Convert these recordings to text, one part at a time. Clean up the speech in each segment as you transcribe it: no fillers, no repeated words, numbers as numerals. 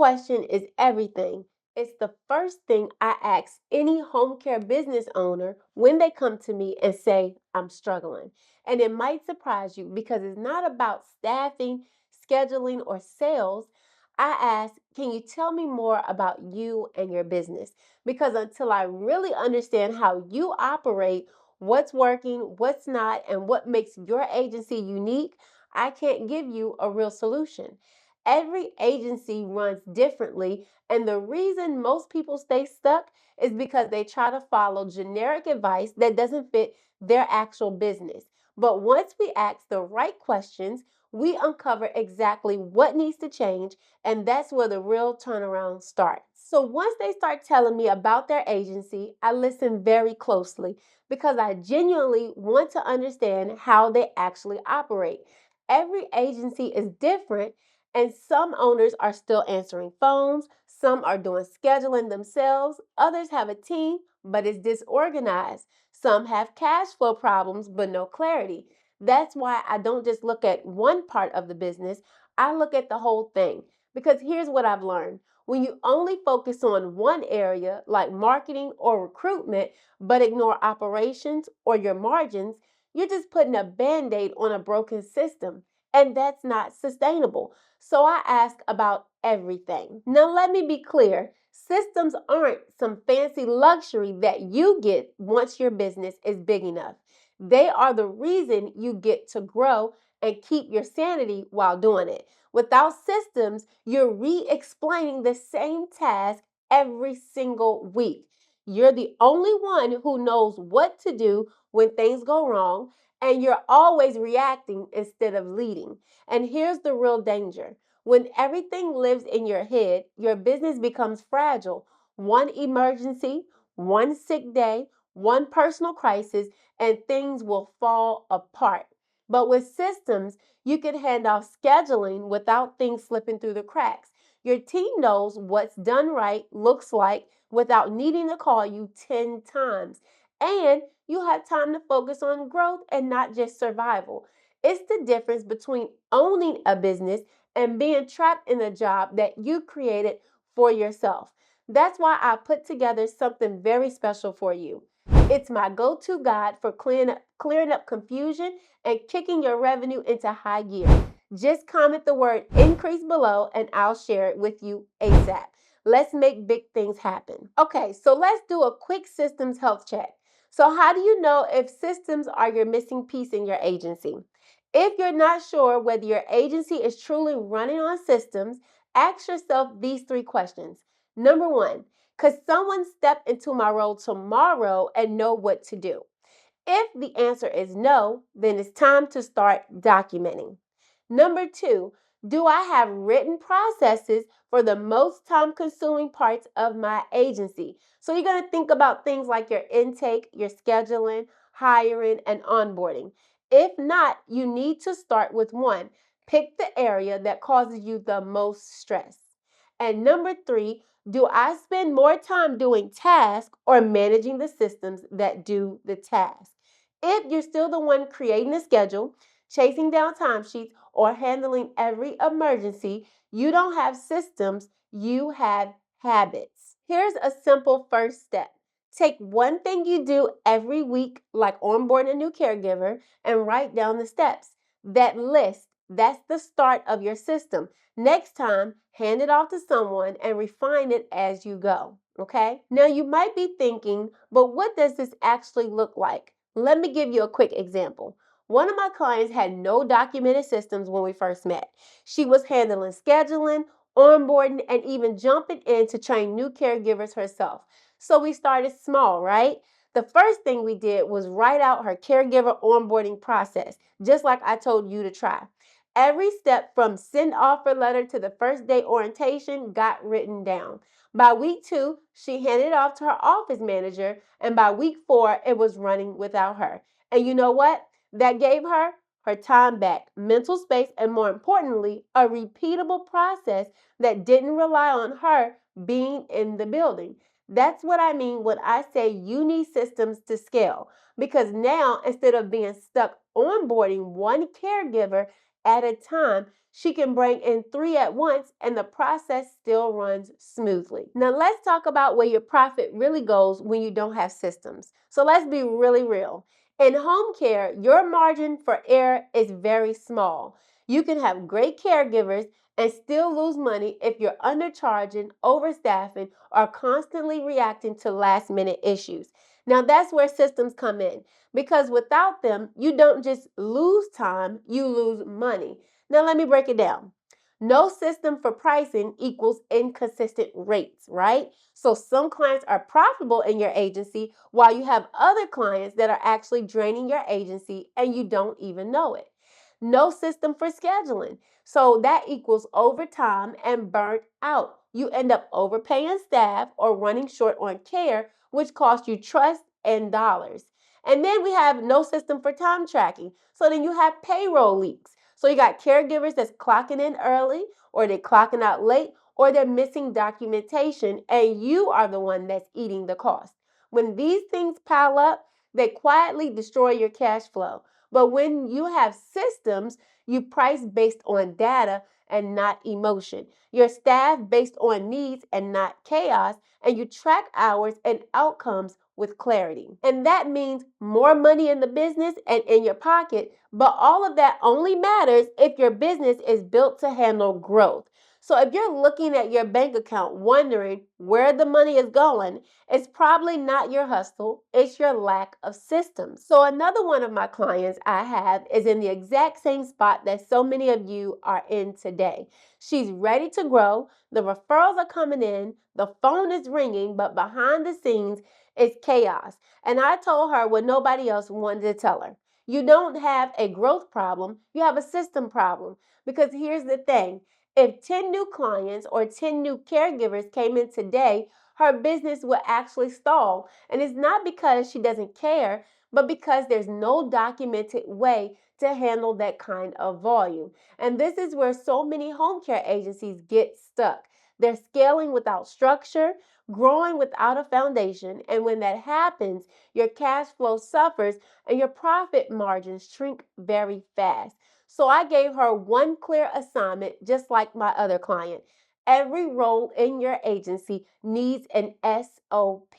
question is everything. It's the first thing I ask any home care business owner when they come to me and say, I'm struggling. And it might surprise you because it's not about staffing, scheduling, or sales. I ask, can you tell me more about you and your business? Because until I really understand how you operate, what's working, what's not, and what makes your agency unique, I can't give you a real solution. Every agency runs differently, and the reason most people stay stuck is because they try to follow generic advice that doesn't fit their actual business. But once we ask the right questions, we uncover exactly what needs to change, and that's where the real turnaround starts. So once they start telling me about their agency, I listen very closely because I genuinely want to understand how they actually operate. Every agency is different, and some owners are still answering phones, some are doing scheduling themselves, others have a team, but it's disorganized. Some have cash flow problems, but no clarity. That's why I don't just look at one part of the business, I look at the whole thing. Because here's what I've learned. When you only focus on one area, like marketing or recruitment, but ignore operations or your margins, you're just putting a band aid on a broken system. And that's not sustainable. So I ask about everything. Now, let me be clear. Systems aren't some fancy luxury that you get once your business is big enough. They are the reason you get to grow and keep your sanity while doing it. Without systems, you're re-explaining the same task every single week. You're the only one who knows what to do when things go wrong, and you're always reacting instead of leading. And here's the real danger. When everything lives in your head, your business becomes fragile. One emergency, one sick day, one personal crisis, and things will fall apart. But with systems, you can hand off scheduling without things slipping through the cracks. Your team knows what's done right looks like without needing to call you 10 times. And you have time to focus on growth and not just survival. It's the difference between owning a business and being trapped in a job that you created for yourself. That's why I put together something very special for you. It's my go-to guide for clearing up confusion and kicking your revenue into high gear. Just comment the word increase below and I'll share it with you ASAP. Let's make big things happen. Okay, so let's do a quick systems health check. So how do you know if systems are your missing piece in your agency? If you're not sure whether your agency is truly running on systems, ask yourself these three questions. Number one, could someone step into my role tomorrow and know what to do? If the answer is no, then it's time to start documenting. Number two, do I have written processes for the most time consuming parts of my agency? So you're going to think about things like your intake, your scheduling, hiring, and onboarding. If not, you need to start with one. Pick the area that causes you the most stress. And number three, do I spend more time doing tasks or managing the systems that do the task? If you're still the one creating the schedule, chasing down timesheets, or handling every emergency, you don't have systems, you have habits. Here's a simple first step. Take one thing you do every week, like onboarding a new caregiver, and write down the steps. That list, that's the start of your system. Next time, hand it off to someone and refine it as you go. Okay? Now you might be thinking, but what does this actually look like? Let me give you a quick example. One of my clients had no documented systems when we first met. She was handling scheduling, onboarding, and even jumping in to train new caregivers herself. So we started small, right? The first thing we did was write out her caregiver onboarding process, just like I told you to try. Every step from send offer letter to the first day orientation got written down. By week 2, she handed it off to her office manager, and by week 4, it was running without her. And you know what? That gave her time back, mental space, and more importantly, a repeatable process that didn't rely on her being in the building. That's what I mean when I say you need systems to scale. Because now, instead of being stuck onboarding one caregiver at a time, she can bring in 3 at once and the process still runs smoothly. Now, let's talk about where your profit really goes when you don't have systems. So, let's be really real. In home care, your margin for error is very small. You can have great caregivers and still lose money if you're undercharging, overstaffing, or constantly reacting to last minute issues. Now, that's where systems come in because without them, you don't just lose time, you lose money. Now, let me break it down. No system for pricing equals inconsistent rates, right? So some clients are profitable in your agency while you have other clients that are actually draining your agency and you don't even know it. No system for scheduling. So that equals overtime and burnt out. You end up overpaying staff or running short on care, which costs you trust and dollars. And then we have no system for time tracking. So then you have payroll leaks. So you got caregivers that's clocking in early, or they're clocking out late, or they're missing documentation, and you are the one that's eating the cost. When these things pile up, they quietly destroy your cash flow. But when you have systems, you price based on data and not emotion. Your staff based on needs and not chaos, and you track hours and outcomes with clarity. And that means more money in the business and in your pocket, but all of that only matters if your business is built to handle growth. So if you're looking at your bank account wondering where the money is going, it's probably not your hustle, it's your lack of systems. So another one of my clients I have is in the exact same spot that so many of you are in today. She's ready to grow, the referrals are coming in, the phone is ringing, but behind the scenes it's chaos. And I told her what nobody else wanted to tell her. You don't have a growth problem, you have a system problem. Because here's the thing, if 10 new clients or 10 new caregivers came in today, her business will actually stall. And it's not because she doesn't care, but because there's no documented way to handle that kind of volume. And this is where so many home care agencies get stuck. They're scaling without structure, growing without a foundation. And when that happens, your cash flow suffers and your profit margins shrink very fast. So I gave her one clear assignment, just like my other client. Every role in your agency needs an SOP,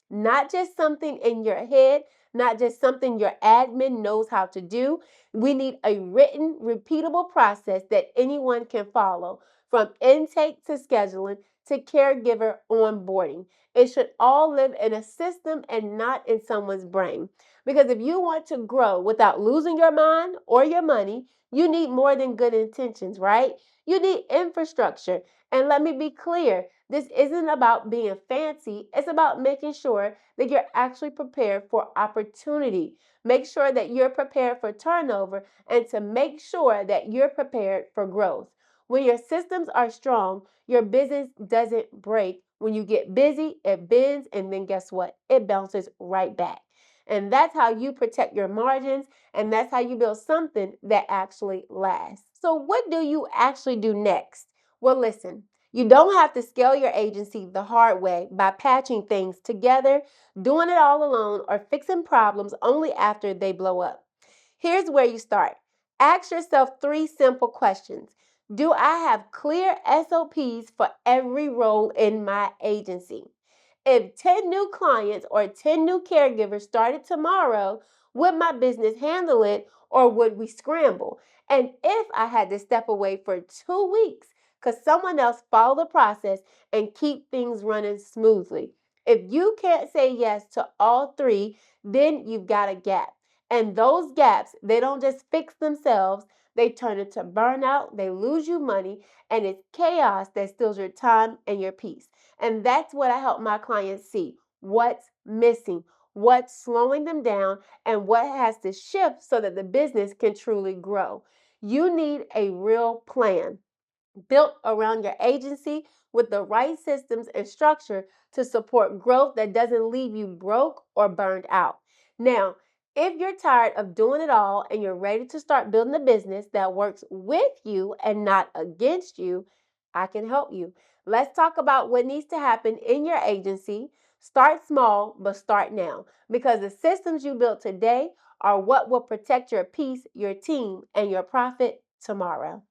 not just something in your head, not just something your admin knows how to do. We need a written, repeatable process that anyone can follow, from intake to scheduling to caregiver onboarding. It should all live in a system and not in someone's brain. Because if you want to grow without losing your mind or your money, you need more than good intentions, right? You need infrastructure. And let me be clear, this isn't about being fancy. It's about making sure that you're actually prepared for opportunity. Make sure that you're prepared for turnover and to make sure that you're prepared for growth. When your systems are strong, your business doesn't break. When you get busy, it bends, and then guess what? It bounces right back. And that's how you protect your margins, and that's how you build something that actually lasts. So, what do you actually do next? Well, listen, you don't have to scale your agency the hard way by patching things together, doing it all alone, or fixing problems only after they blow up. Here's where you start. Ask yourself 3 simple questions. Do I have clear SOPs for every role in my agency? If 10 new clients or 10 new caregivers started tomorrow, would my business handle it or would we scramble? And if I had to step away for 2 weeks, could someone else follow the process and keep things running smoothly? If you can't say yes to all 3, then you've got a gap. And those gaps, they don't just fix themselves, they turn into burnout, they lose you money, and it's chaos that steals your time and your peace. And that's what I help my clients see. What's missing, what's slowing them down, and what has to shift so that the business can truly grow. You need a real plan built around your agency with the right systems and structure to support growth that doesn't leave you broke or burned out. Now, if you're tired of doing it all and you're ready to start building a business that works with you and not against you, I can help you. Let's talk about what needs to happen in your agency. Start small, but start now, because the systems you built today are what will protect your peace, your team, and your profit tomorrow.